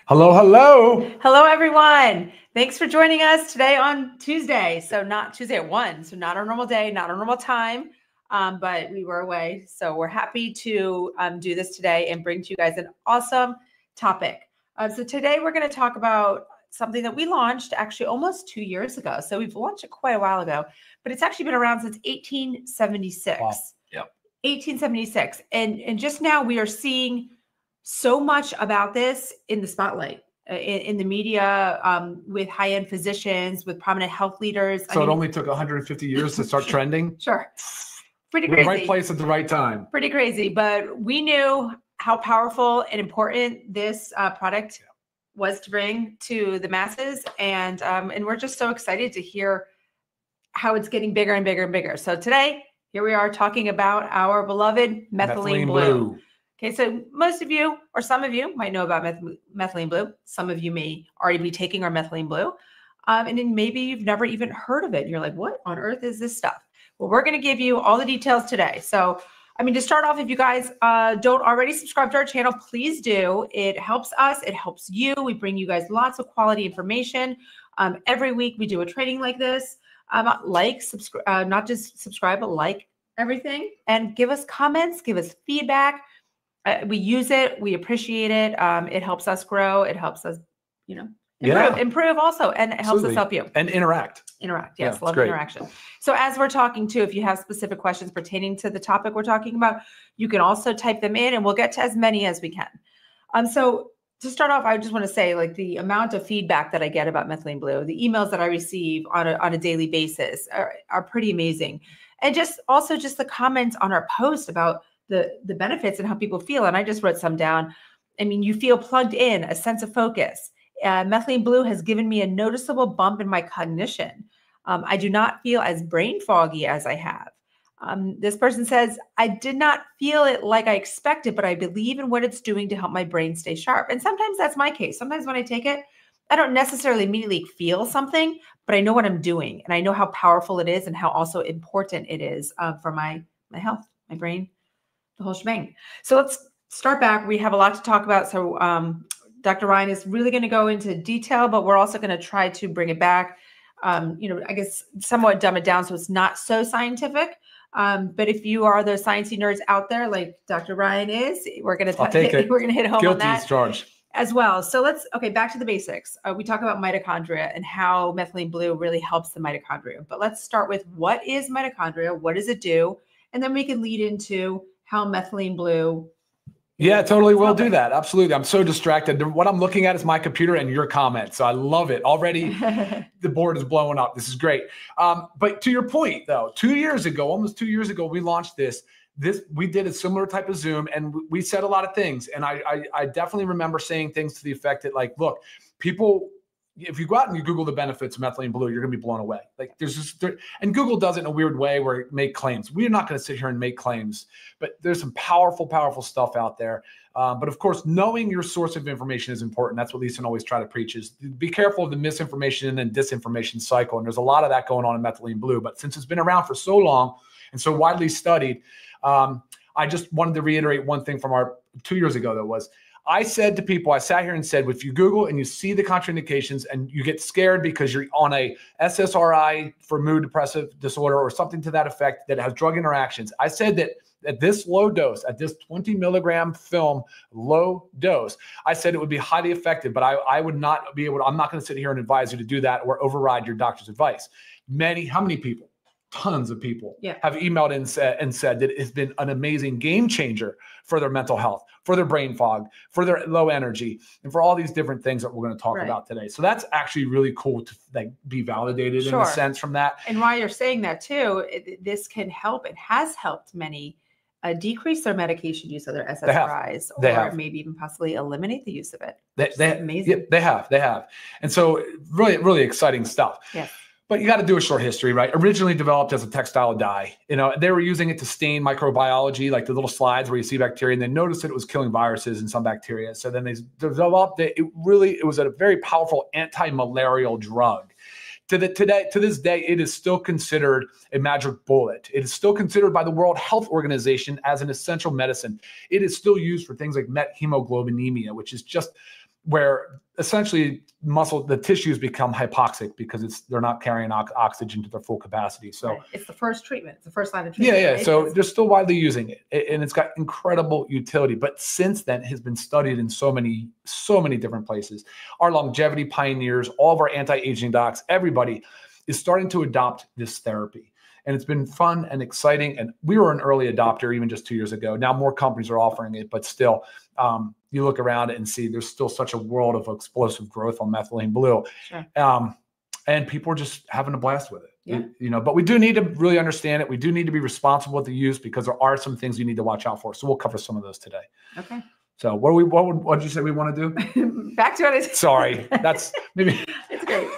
Hello, hello. Hello, everyone. Thanks for joining us today on Tuesday. So not Tuesday at 1, so not our normal day, not our normal time, but we were away. So we're happy to do this today and bring to you guys an awesome topic. So today we're going to talk about something that we launched actually almost 2 years ago. So we've launched it quite a while ago, but it's actually been around since 1876. Wow. Yep. 1876. And just now we are seeing so much about this in the spotlight, in the media, with high-end physicians, with prominent health leaders. So it only took 150 years to start trending? Sure. Pretty We're crazy. in the right place at the right time. Pretty crazy. But we knew how powerful and important this product was to bring to the masses. And we're just so excited to hear how it's getting bigger and bigger and bigger. So today, here we are talking about our beloved Methylene Blue. Okay, so most of you or some of you might know about Methylene Blue. Some of you may already be taking our Methylene Blue. And then maybe you've never even heard of it. And you're like, what on earth is this stuff? Well, we're going to give you all the details today. So, I mean, to start off, if you guys don't already subscribe to our channel, please do. It helps us. It helps you. We bring you guys lots of quality information. Every week we do a training like this. Subscribe, not just subscribe, but like everything. And give us comments, give us feedback. We use it. We appreciate it. It helps us grow. It helps us, improve also. And it helps us help you. And interact. Interact. Yes. Love interaction. So as we're talking too, if you have specific questions pertaining to the topic we're talking about, you can also type them in and we'll get to as many as we can. So to start off, I just want to say like the amount of feedback that I get about Methylene Blue, the emails that I receive on a daily basis are pretty amazing. And just the comments on our post about the benefits and how people feel. And I just wrote some down. I mean, you feel plugged in, a sense of focus. Methylene Blue has given me a noticeable bump in my cognition. I do not feel as brain foggy as I have. This person says, I did not feel it like I expected, but I believe in what it's doing to help my brain stay sharp. And sometimes that's my case. Sometimes when I take it, I don't necessarily immediately feel something, but I know what I'm doing. And I know how powerful it is and how also important it is for my health, my brain, the whole shebang. So let's start back. We have a lot to talk about. So Dr. Ryan is really going to go into detail, but we're also going to try to bring it back, I guess somewhat dumb it down so it's not so scientific. But if you are those sciencey nerds out there, like Dr. Ryan is, we're going to hit home on that charge as well. So back to the basics. We talk about mitochondria and how Methylene Blue really helps the mitochondria. But let's start with what is mitochondria? What does it do? And then we can lead into how Methylene Blue. Yeah, totally. We'll do that. Absolutely. I'm so distracted. What I'm looking at is my computer and your comments. So I love it. Already the board is blowing up. This is great. But to your point, though, almost 2 years ago, we launched this. We did a similar type of Zoom and we said a lot of things. And I definitely remember saying things to the effect that, like, look, people, if you go out and you Google the benefits of Methylene Blue, you're going to be blown away. Like and Google does it in a weird way where it make claims. We're not going to sit here and make claims, but there's some powerful, powerful stuff out there. But of course, knowing your source of information is important. That's what Lisa always try to preach is be careful of the misinformation and disinformation cycle. And there's a lot of that going on in Methylene Blue, but since it's been around for so long and so widely studied, I just wanted to reiterate one thing from our 2 years ago that was, I said to people, I sat here and said, if you Google and you see the contraindications and you get scared because you're on a SSRI for mood depressive disorder or something to that effect that has drug interactions, I said that at this low dose, at this 20 milligram film low dose, I said it would be highly effective, but I would not be able to, I'm not going to sit here and advise you to do that or override your doctor's advice. How many people? Tons of people have emailed and said that it's been an amazing game changer for their mental health, for their brain fog, for their low energy, and for all these different things that we're going to talk about today. So that's actually really cool to be validated in a sense from that. And while you're saying that too, this can help. It has helped many decrease their medication use of their SSRIs or maybe even possibly eliminate the use of it. Amazing. Yeah, they have. And so really, really exciting stuff. Yeah. But you got to do a short history, right? Originally developed as a textile dye. They were using it to stain microbiology, like the little slides where you see bacteria, and they noticed that it was killing viruses in some bacteria. So then they developed it. It was a very powerful anti-malarial drug. to this day, it is still considered a magic bullet. It is still considered by the World Health Organization as an essential medicine. It is still used for things like methemoglobinemia, which is just where essentially the tissues become hypoxic because they're not carrying oxygen to their full capacity. So it's the first treatment. It's the first line of treatment. Yeah. Right? So they're still widely using it, and it's got incredible utility. But since then, it has been studied in so many different places. Our longevity pioneers, all of our anti-aging docs, everybody is starting to adopt this therapy. And it's been fun and exciting. And we were an early adopter even just 2 years ago. Now more companies are offering it, but still, you look around and see there's still such a world of explosive growth on Methylene Blue. Sure. And people are just having a blast with it. Yeah. But we do need to really understand it. We do need to be responsible with the use because there are some things you need to watch out for. So we'll cover some of those today. Okay. So what did you say we want to do? Back to it. Sorry, that's maybe. It's great.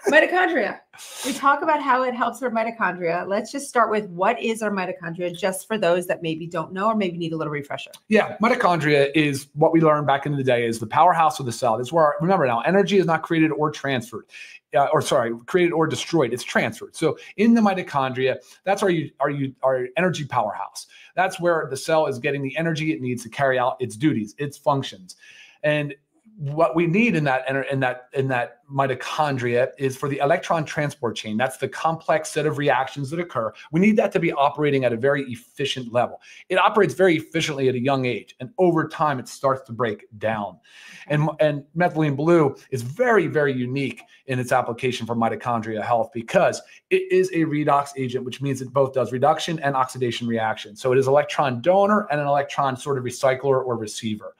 Mitochondria. We talk about how it helps our mitochondria. Let's just start with what is our mitochondria, just for those that maybe don't know or maybe need a little refresher. Yeah, mitochondria is what we learned back in the day is the powerhouse of the cell. It's where, remember now, energy is not created or transferred. Created or destroyed. It's transferred. So in the mitochondria, that's our energy powerhouse. That's where the cell is getting the energy it needs to carry out its duties, its functions. And what we need in that mitochondria is for the electron transport chain. That's the complex set of reactions that occur. We need that to be operating at a very efficient level. It operates very efficiently at a young age, and over time it starts to break down. And Methylene Blue is very, very unique in its application for mitochondria health because it is a redox agent, which means it both does reduction and oxidation reaction. So it is electron donor and an electron sort of recycler or receiver.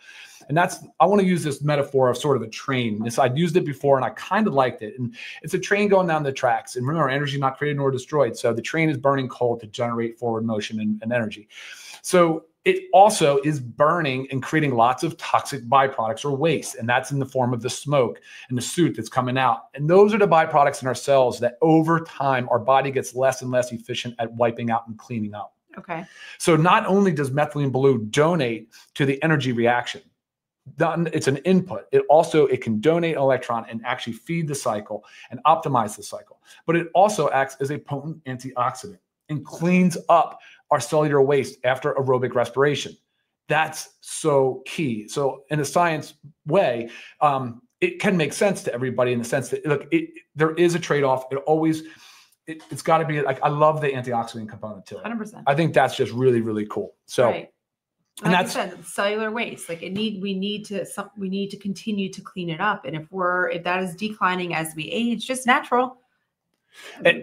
And I want to use this metaphor of sort of a train. I'd used it before and I kind of liked it. And it's a train going down the tracks. And remember, energy is not created nor destroyed. So the train is burning coal to generate forward motion and energy. So it also is burning and creating lots of toxic byproducts or waste. And that's in the form of the smoke and the soot that's coming out. And those are the byproducts in our cells that over time, our body gets less and less efficient at wiping out and cleaning up. Okay. So not only does Methylene Blue donate to the energy reaction, it's an input. It can donate an electron and actually feed the cycle and optimize the cycle. But it also acts as a potent antioxidant and cleans up our cellular waste after aerobic respiration. That's so key. So in a science way, it can make sense to everybody in the sense that, look, there is a trade-off. It's got to be like, I love the antioxidant component to it. 100%. I think that's just really, really cool. So. Right. And like that's you said, cellular waste. Like we need to continue to clean it up. And if that is declining as we age, just natural,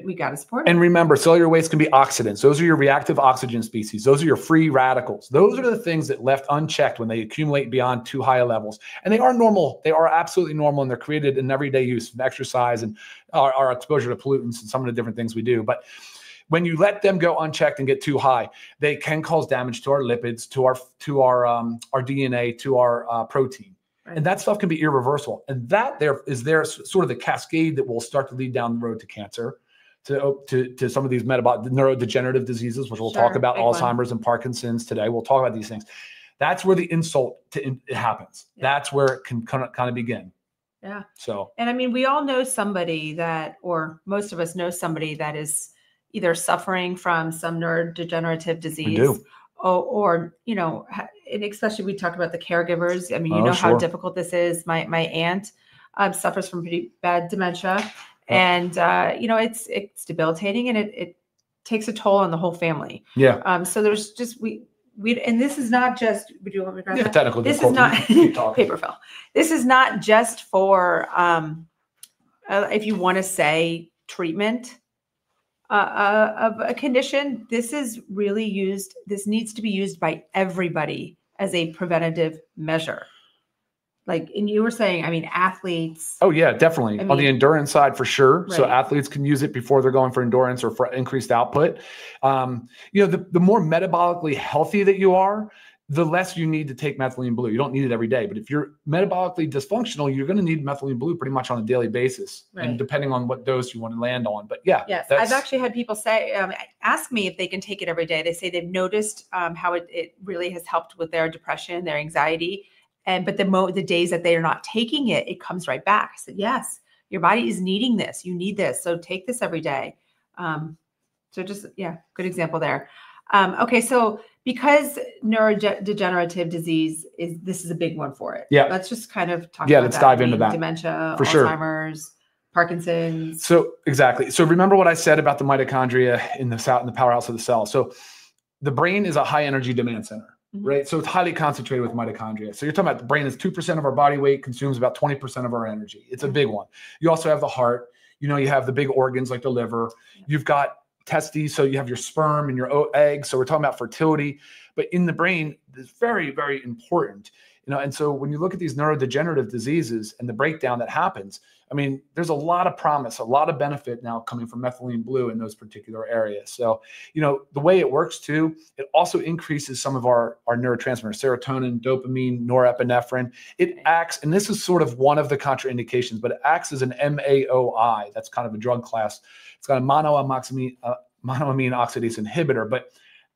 we got to support it. And remember, cellular waste can be oxidants. Those are your reactive oxygen species. Those are your free radicals. Those are the things that left unchecked when they accumulate beyond too high levels. And they are normal. They are absolutely normal, and they're created in everyday use from exercise and our exposure to pollutants and some of the different things we do. But when you let them go unchecked and get too high, they can cause damage to our lipids, to our DNA, to our protein. Right. And that stuff can be irreversible. And that there sort of the cascade that will start to lead down the road to cancer, to some of these metabolic neurodegenerative diseases, which we'll talk about, Alzheimer's and Parkinson's today. We'll talk about these things. That's where the insult it happens. Yeah. That's where it can kind of begin. Yeah. So. And I mean, we all know somebody or most of us know somebody that is either suffering from some neurodegenerative disease. We do. Or and especially we talked about the caregivers. I mean, you know sure. how difficult this is. My aunt suffers from pretty bad dementia, and it's debilitating, and it takes a toll on the whole family. Yeah. So there's just we and this is not just we do want to technical. This is not paper fill. This is not just for if you want to say treatment of a condition. This is really used. This needs to be used by everybody as a preventative measure. Like, and you were saying, I mean, athletes. Oh yeah, definitely. On the endurance side for sure. Right. So athletes can use it before they're going for endurance or for increased output. The more metabolically healthy that you are, the less you need to take Methylene Blue. You don't need it every day, but if you're metabolically dysfunctional, you're going to need Methylene Blue pretty much on a daily basis, right. And depending on what dose you want to land on. But yeah, yes, I've actually had people say, ask me if they can take it every day. They say they've noticed how it really has helped with their depression, their anxiety, but the days that they are not taking it, it comes right back. I said, yes, Your body is needing this. You need this. So take this every day. So just, yeah, good example there. Okay. So because neurodegenerative disease this is a big one for it. Yeah. Let's just kind of talk about let's dive into that. Dementia, For Alzheimer's, Parkinson's. So exactly. So remember what I said about the mitochondria in the powerhouse of the cell. So the brain is a high energy demand center, right? So it's highly concentrated with mitochondria. So you're talking about the brain is 2% of our body weight, consumes about 20% of our energy. It's a big one. You also have the heart. You know, you have the big organs like the liver. You've got testes, so you have your sperm and your eggs. So we're talking about fertility, but in the brain, it's very, very important. You know, and so when you look at these neurodegenerative diseases and the breakdown that happens, I mean, there's a lot of promise, a lot of benefit now coming from methylene blue in those particular areas. So, you know, the way it works too, it also increases some of our neurotransmitters, serotonin, dopamine, norepinephrine. It acts, and this is sort of one of the contraindications, but it acts as an MAOI. That's kind of a drug class. It's got a monoamine oxidase inhibitor, but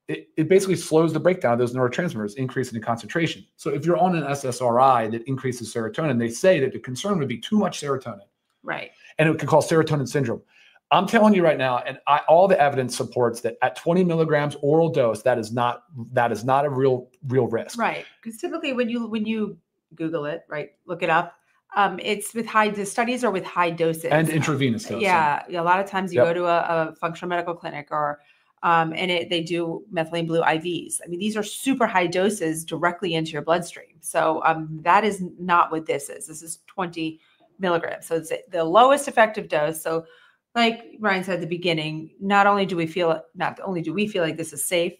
it basically slows the breakdown of those neurotransmitters, increasing the concentration. So if you're on an SSRI that increases serotonin, they say that the concern would be too much serotonin. Right. And it can cause serotonin syndrome. I'm telling you right now, and all the evidence supports that at 20 milligrams oral dose, that is not a real risk. Right. Because typically when you Google it, right, look it up, it's with the studies are with high doses. And intravenous dosing. Yeah. A lot of times you go to a functional medical clinic or and they do methylene blue IVs. I mean, these are super high doses directly into your bloodstream. So that is not what this is. This is 20 milligrams. So it's the lowest effective dose. So like Ryan said at the beginning, not only do we feel like this is safe,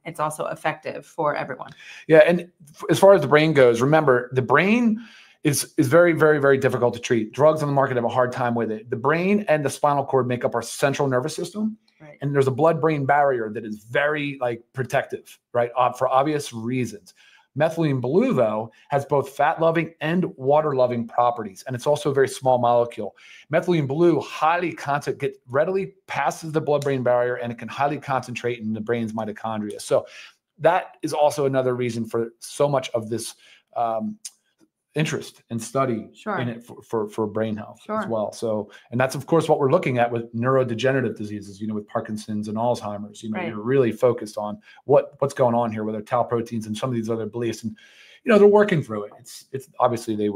it's also effective for everyone. Yeah. And as far as the brain goes, remember the brain is very, very, very difficult to treat. Drugs on the market have a hard time with it. The brain and the spinal cord make up our central nervous system. Right. And there's a blood-brain barrier that is very protective, right? For obvious reasons. Methylene blue, though, has both fat-loving and water-loving properties, and it's also a very small molecule. Methylene blue readily passes the blood-brain barrier, and it can highly concentrate in the brain's mitochondria. So that is also another reason for so much of this interest and study in it for brain health as well. So, and that's of course what we're looking at with neurodegenerative diseases, you know, with Parkinson's and Alzheimer's, you know, you're really focused on what's going on here with our tau proteins and some of these other beliefs. And, you know, they're working through it. It's obviously they're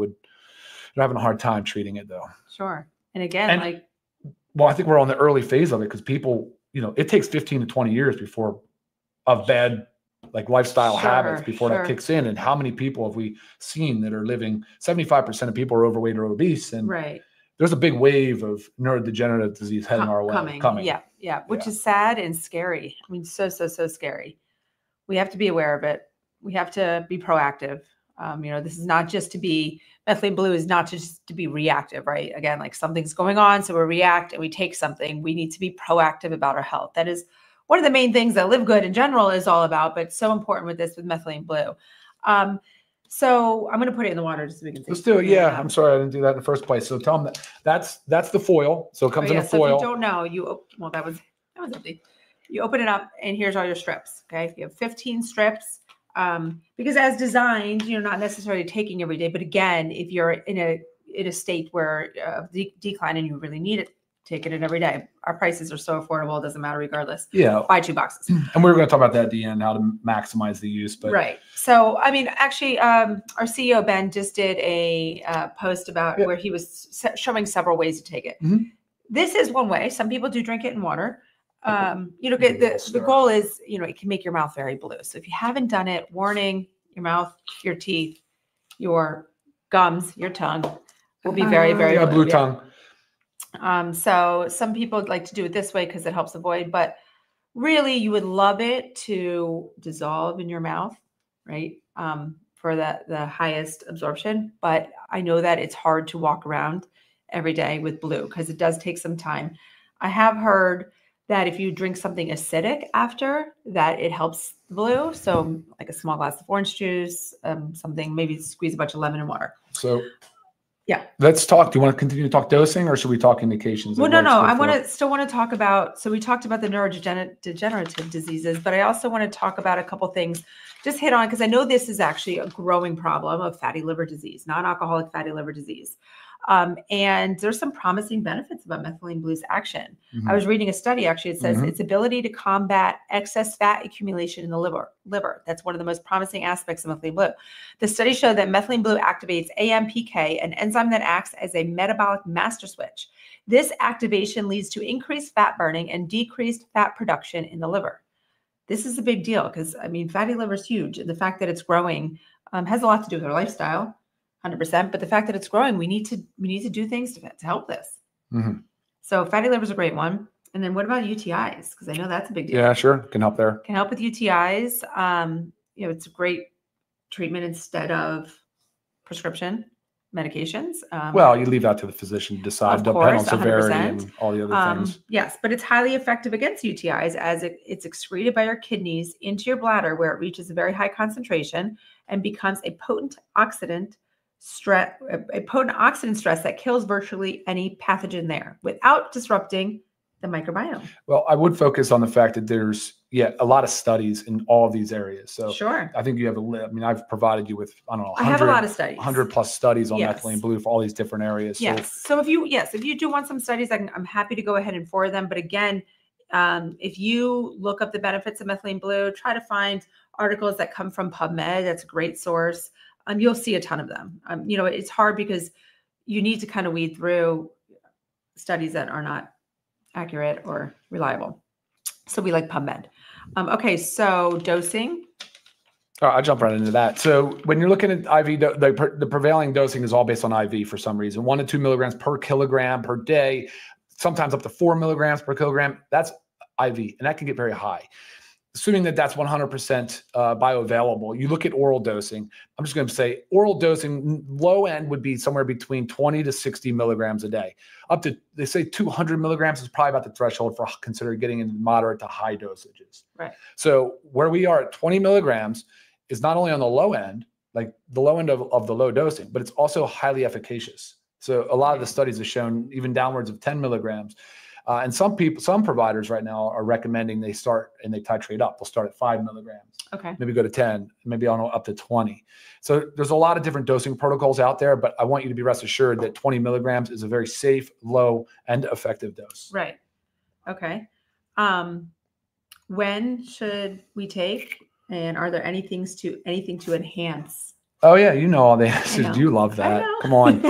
having a hard time treating it though. Sure. And again, I think we're on the early phase of it because people, you know, it takes 15 to 20 years before a bad lifestyle habits before that kicks in. And how many people have we seen that are living? 75% of people are overweight or obese, and there's a big wave of neurodegenerative disease heading our way. Coming. Yeah. Which is sad and scary. I mean, so scary. We have to be aware of it. We have to be proactive. You know, this is not just to be methylene blue is not just to be reactive, right? Again, like something's going on, so we react and we take something. We need to be proactive about our health. That is one of the main things that Live Good in general is all about, but so important with this, with methylene blue. So I'm going to put it in the water just so we can see. Let's do it. Yeah. I'm sorry I didn't do that in the first place. So tell them that's the foil. So it comes in a foil. So if you don't know, that was empty. You open it up and here's all your strips. Okay. You have 15 strips. Because as designed, you're not necessarily taking every day, but again, if you're in a state where decline and you really need it, taking it every day. Our prices are so affordable; it doesn't matter regardless. Yeah, buy 2 boxes. And we were going to talk about that at the end, how to maximize the use. But right. So, I mean, actually, our CEO Ben just did a post about where he was showing several ways to take it. This is one way. Some people do drink it in water. You know, the goal is, you know, it can make your mouth very blue. So if you haven't done it, warning: your mouth, your teeth, your gums, your tongue will be very, very blue. Blue tongue. So some people like to do it this way because it helps avoid, but really you would love it to dissolve in your mouth, right? For the highest absorption. But I know that it's hard to walk around every day with blue because it does take some time. I have heard that if you drink something acidic after that, it helps the blue. So like a small glass of orange juice, something, maybe squeeze a bunch of lemon and water. So yeah, let's talk. Do you want to continue to talk dosing, or should we talk indications? Well, no. I still want to talk about. So we talked about the neurodegenerative diseases, but I also want to talk about a couple things just hit on, because I know this is actually a growing problem of fatty liver disease, non-alcoholic fatty liver disease. And there's some promising benefits about methylene blue's action. I was reading a study, actually, it says its ability to combat excess fat accumulation in the liver. That's one of the most promising aspects of methylene blue. The study showed that methylene blue activates AMPK, an enzyme that acts as a metabolic master switch. This activation leads to increased fat burning and decreased fat production in the liver. This is a big deal because, I mean, fatty liver is huge. The fact that it's growing has a lot to do with our lifestyle. 100%, but the fact that it's growing, we need to do things to help this. So fatty liver is a great one. And then what about UTIs? Because I know that's a big deal. Yeah, sure. Can help there. Can help with UTIs. It's a great treatment instead of prescription medications. Well, you leave that to the physician to decide, depending on severity 100%. and all the other things. Yes, but it's highly effective against UTIs as it's excreted by your kidneys into your bladder, where it reaches a very high concentration and becomes a potent oxidant stress that kills virtually any pathogen there without disrupting the microbiome. Well, I would focus on the fact that there's a lot of studies in all of these areas. So sure, I think you have I've provided you with, I don't know, I have a lot of studies, 100 plus studies on methylene blue for all these different areas. Yes. So if you do want some studies, I'm happy to go ahead and forward them. But again, if you look up the benefits of methylene blue, try to find articles that come from PubMed. That's a great source. You'll see a ton of them. It's hard because you need to kind of weed through studies that are not accurate or reliable. So we like PubMed. Okay, so dosing. I'll jump right into that. So when you're looking at IV, the prevailing dosing is all based on IV for some reason. 1 to 2 milligrams per kilogram per day, sometimes up to 4 milligrams per kilogram. That's IV, and that can get very high. Assuming that that's 100% bioavailable, you look at oral dosing. I'm just going to say oral dosing, low end would be somewhere between 20 to 60 milligrams a day. Up to, they say 200 milligrams is probably about the threshold for considering getting into moderate to high dosages. Right. So where we are at 20 milligrams is not only on the low end, like the low end of the low dosing, but it's also highly efficacious. So a lot of the studies have shown even downwards of 10 milligrams. And some providers right now are recommending they start and they titrate up. They'll start at 5 milligrams. Okay. Maybe go to 10, maybe on up to 20. So there's a lot of different dosing protocols out there, but I want you to be rest assured that 20 milligrams is a very safe, low, and effective dose. Right. Okay. When should we take? And are there anything to enhance? Oh yeah, you know all the answers. You love that. Come on.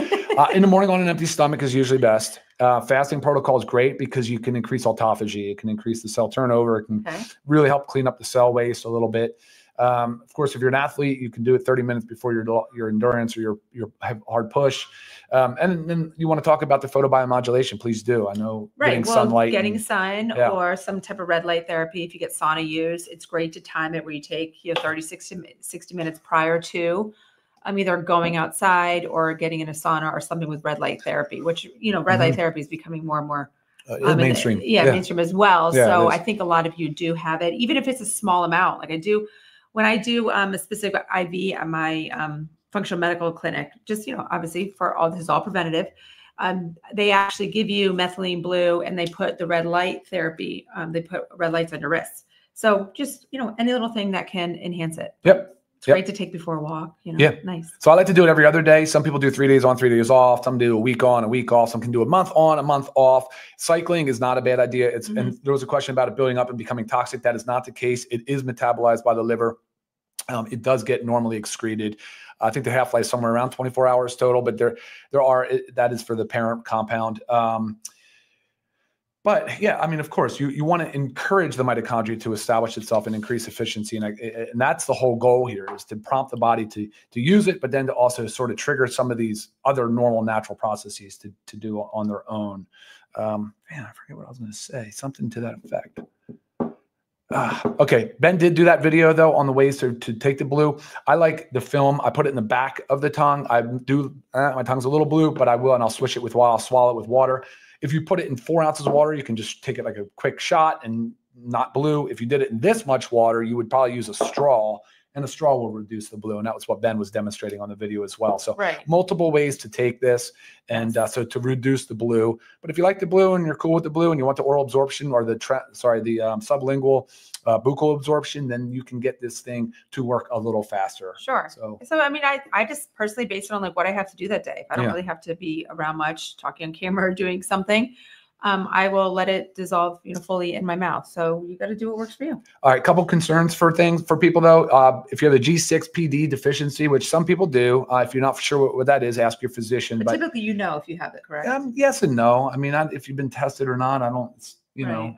In the morning on an empty stomach is usually best. Fasting protocol is great because you can increase autophagy. It can increase the cell turnover. It can really help clean up the cell waste a little bit. Of course, if you're an athlete, you can do it 30 minutes before your endurance or your hard push. And then you want to talk about the photobiomodulation, please do. I know getting sunlight. Getting sun or some type of red light therapy. If you get sauna use, it's great to time it where you take 30, 60 minutes prior to either going outside or getting in a sauna or something with red light therapy, which, red light therapy is becoming more and more mainstream. Mainstream as well. So I think a lot of you do have it, even if it's a small amount. Like I do, when I do a specific IV at my functional medical clinic, just, obviously for all this is all preventative. They actually give you methylene blue and they put the red light therapy. They put red lights on your wrists. So just, any little thing that can enhance it. Yep. It's great to take before a walk, nice. So I like to do it every other day. Some people do 3 days on, 3 days off. Some do a week on, a week off. Some can do a month on, a month off. Cycling is not a bad idea. And there was a question about it building up and becoming toxic. That is not the case. It is metabolized by the liver. It does get normally excreted. I think the half-life is somewhere around 24 hours total, but that is for the parent compound. But yeah, of course, you want to encourage the mitochondria to establish itself and increase efficiency. And that's the whole goal here, is to prompt the body to use it, but then to also sort of trigger some of these other normal natural processes to do on their own. I forget what I was going to say, something to that effect. Okay, Ben did do that video though on the ways to take the blue. I like the film. I put it in the back of the tongue. I do, my tongue's a little blue, but I'll switch it with I'll swallow it with water. If you put it in 4 ounces of water, you can just take it like a quick shot and not blue. If you did it in this much water, you would probably use a straw and a straw will reduce the blue. And that was what Ben was demonstrating on the video as well. So Right. multiple ways to take this, and so to reduce the blue. But if you like the blue and you're cool with the blue and you want the oral absorption or the sublingual buccal absorption, then you can get this thing to work a little faster. Sure. So I mean, I just personally, based on like what I have to do that day, if I don't really have to be around much, talking on camera or doing something, I will let it dissolve, fully in my mouth. So you got to do what works for you. All right. Couple concerns for people though. If you have a G6PD deficiency, which some people do, if you're not sure what that is, ask your physician. But typically, if you have it, correct? Yes and no. I mean, if you've been tested or not, I don't,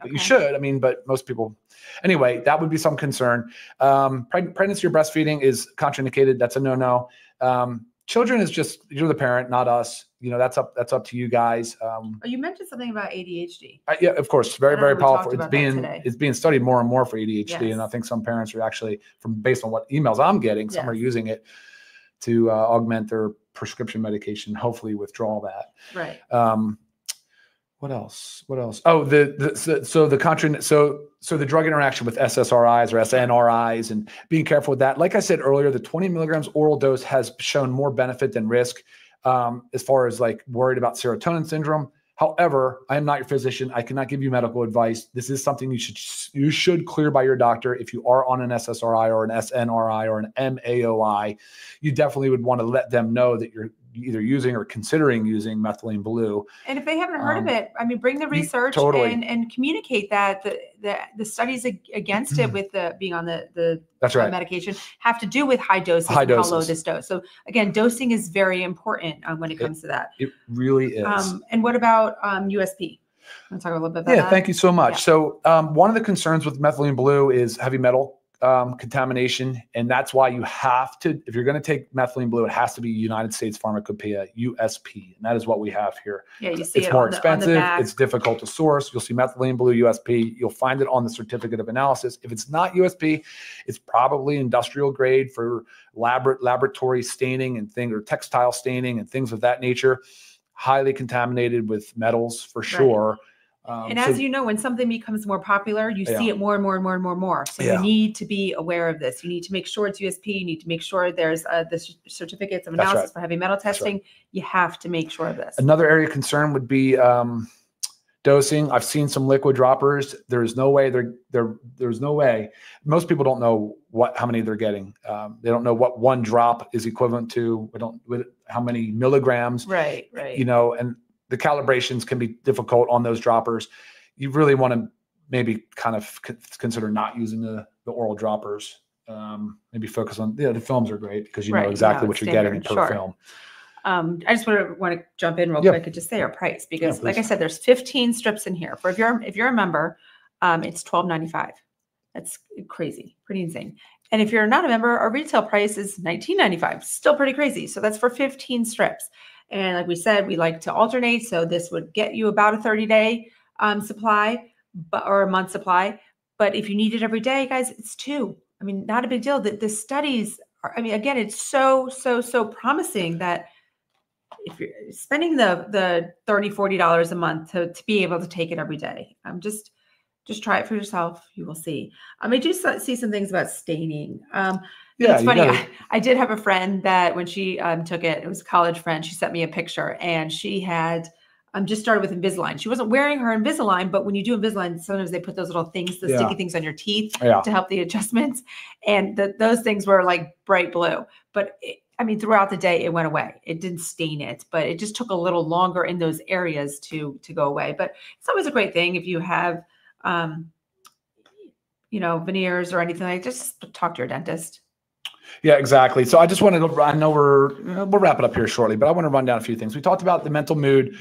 but you should. I mean, but most people, anyway, that would be some concern. Pregnancy or breastfeeding is contraindicated. That's a no-no. Children is just, you're the parent, not us. That's up to you guys. You mentioned something about ADHD. Yeah, of course. Very powerful. It's being studied more and more for ADHD. Yes. And I think some parents are actually, based on what emails I'm getting, some are using it to augment their prescription medication, hopefully withdraw that. Right. What else? Oh, the drug interaction with SSRIs or SNRIs, and being careful with that. Like I said earlier, the 20 milligrams oral dose has shown more benefit than risk, as far as like worried about serotonin syndrome. However, I am not your physician. I cannot give you medical advice. This is something you should clear by your doctor. If you are on an SSRI or an SNRI or an MAOI, you definitely would want to let them know that you're either using or considering using methylene blue. And if they haven't heard of it, I mean, bring the research and communicate that the studies against it with being on the that's right. medication have to do with high doses and how low this dose. So again, dosing is very important when it comes to that. It really is. And what about USP? I'll talk a little bit about that. Thank you so much. Yeah. So one of the concerns with methylene blue is heavy metal contamination. And that's why you have to, if you're going to take methylene blue, it has to be United States Pharmacopoeia, USP. And that is what we have here. Yeah, you see it's more expensive. It's difficult to source. You'll see methylene blue, USP. You'll find it on the certificate of analysis. If it's not USP, it's probably industrial grade for laboratory staining and or textile staining and things of that nature. Highly contaminated with metals for sure. Right. And as you know, when something becomes more popular, you see it more and more and more and more and more. So you need to be aware of this. You need to make sure it's USP. You need to make sure there's the certificates of analysis for heavy metal testing. Right. You have to make sure of this. Another area of concern would be dosing. I've seen some liquid droppers. There's no way there's no way. Most people don't know how many they're getting. They don't know what one drop is equivalent to. How many milligrams. Right. And the calibrations can be difficult on those droppers. You really want to maybe kind of consider not using the oral droppers. Maybe focus on, the films are great because you know exactly what you're getting per film. I just want to jump in real quick and just say our price, because like I said, there's 15 strips in here. For if you're a member, it's $12.95. That's crazy, pretty insane. And if you're not a member, our retail price is $19.95. Still pretty crazy. So that's for 15 strips. And like we said, we like to alternate. So this would get you about a 30-day supply, or a month supply. But if you need it every day, guys, it's 2. I mean, not a big deal. The studies are, I mean, again, it's so promising that if you're spending the $30, $40 a month to be able to take it every day, just try it for yourself. You will see. I do see some things about staining. It's funny. I did have a friend that when she took it, it was a college friend. She sent me a picture, and she had just started with Invisalign. She wasn't wearing her Invisalign, but when you do Invisalign, sometimes they put those little things, the sticky things on your teeth to help the adjustments. And those things were like bright blue. But throughout the day, it went away. It didn't stain it, but it just took a little longer in those areas to go away. But it's always a great thing if you have, veneers or anything like that, just talk to your dentist. Yeah, exactly. So I just wanted to, I know we'll wrap it up here shortly, but I want to run down a few things. We talked about the mental mood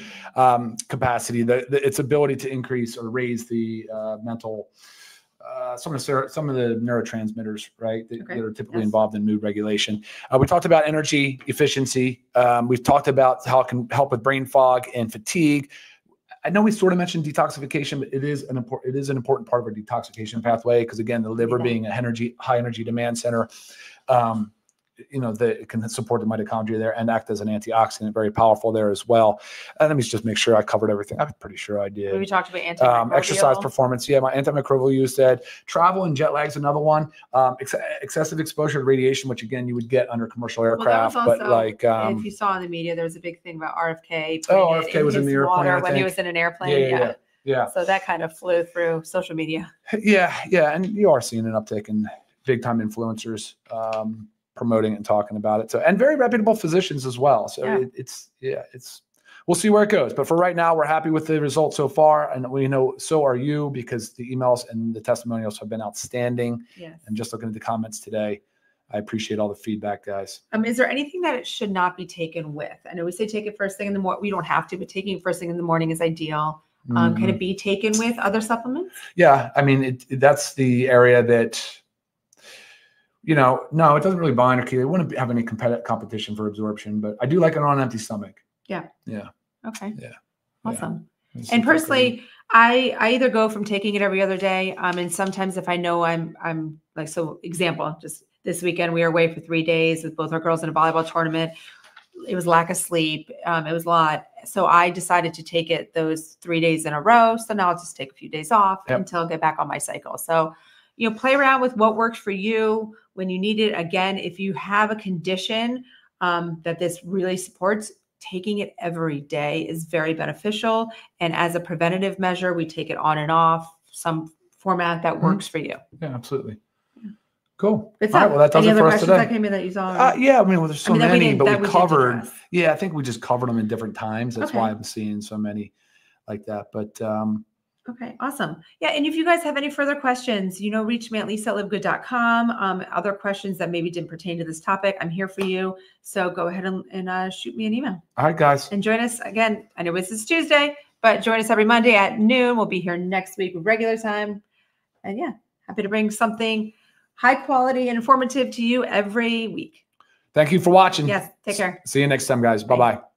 capacity, its ability to increase or raise the mental, some of the neurotransmitters, right, that are typically involved in mood regulation. We talked about energy efficiency. We've talked about how it can help with brain fog and fatigue. I know we sort of mentioned detoxification, but it is an important part of our detoxification pathway because, again, the liver being a high energy demand center. it can support the mitochondria there and act as an antioxidant, very powerful there as well. And let me just make sure I covered everything. I'm pretty sure I did. We talked about antimicrobial. Exercise performance. Yeah, my antimicrobial you said. Travel and jet lag is another one. Excessive exposure to radiation, which again you would get under commercial aircraft. Well, that was also, but if you saw in the media, there was a big thing about RFK. RFK was in the airplane when he was in an airplane. Yeah. So that kind of flew through social media. Yeah. And you are seeing an uptick in big time influencers promoting it and talking about it. So, and very reputable physicians as well. So we'll see where it goes. But for right now, we're happy with the results so far. And we know so are you, because the emails and the testimonials have been outstanding. Yes. And just looking at the comments today, I appreciate all the feedback, guys. Is there anything that it should not be taken with? I know we say take it first thing in the morning. We don't have to, but taking it first thing in the morning is ideal. Can it be taken with other supplements? Yeah. I mean, that's the area that, no, it doesn't really bind or kill. It wouldn't have any competition for absorption, but I do like it on an empty stomach. Yeah. Yeah. Okay. Yeah. Awesome. Yeah. And personally, I either go from taking it every other day. And sometimes if I know I'm like, so example, just this weekend, we were away for 3 days with both our girls in a volleyball tournament. It was lack of sleep. It was a lot. So I decided to take it those 3 days in a row. So now I'll just take a few days off until I get back on my cycle. So, play around with what works for you when you need it. Again, if you have a condition that this really supports, taking it every day is very beneficial. And as a preventative measure, we take it on and off, some format that works for you. Yeah, absolutely. Cool. All right, well, that does it for us today. That came in that you saw? Yeah, there's so many, but we covered. Yeah, I think we just covered them in different times. That's why I'm seeing so many like that. But okay, awesome. Yeah, and if you guys have any further questions, reach me at lisa@livegood.com. Other questions that maybe didn't pertain to this topic, I'm here for you. So go ahead and shoot me an email. All right, guys. And join us again. I know this is Tuesday, but join us every Monday at noon. We'll be here next week with regular time. And happy to bring something high quality and informative to you every week. Thank you for watching. Yes, take care. See you next time, guys. Bye-bye.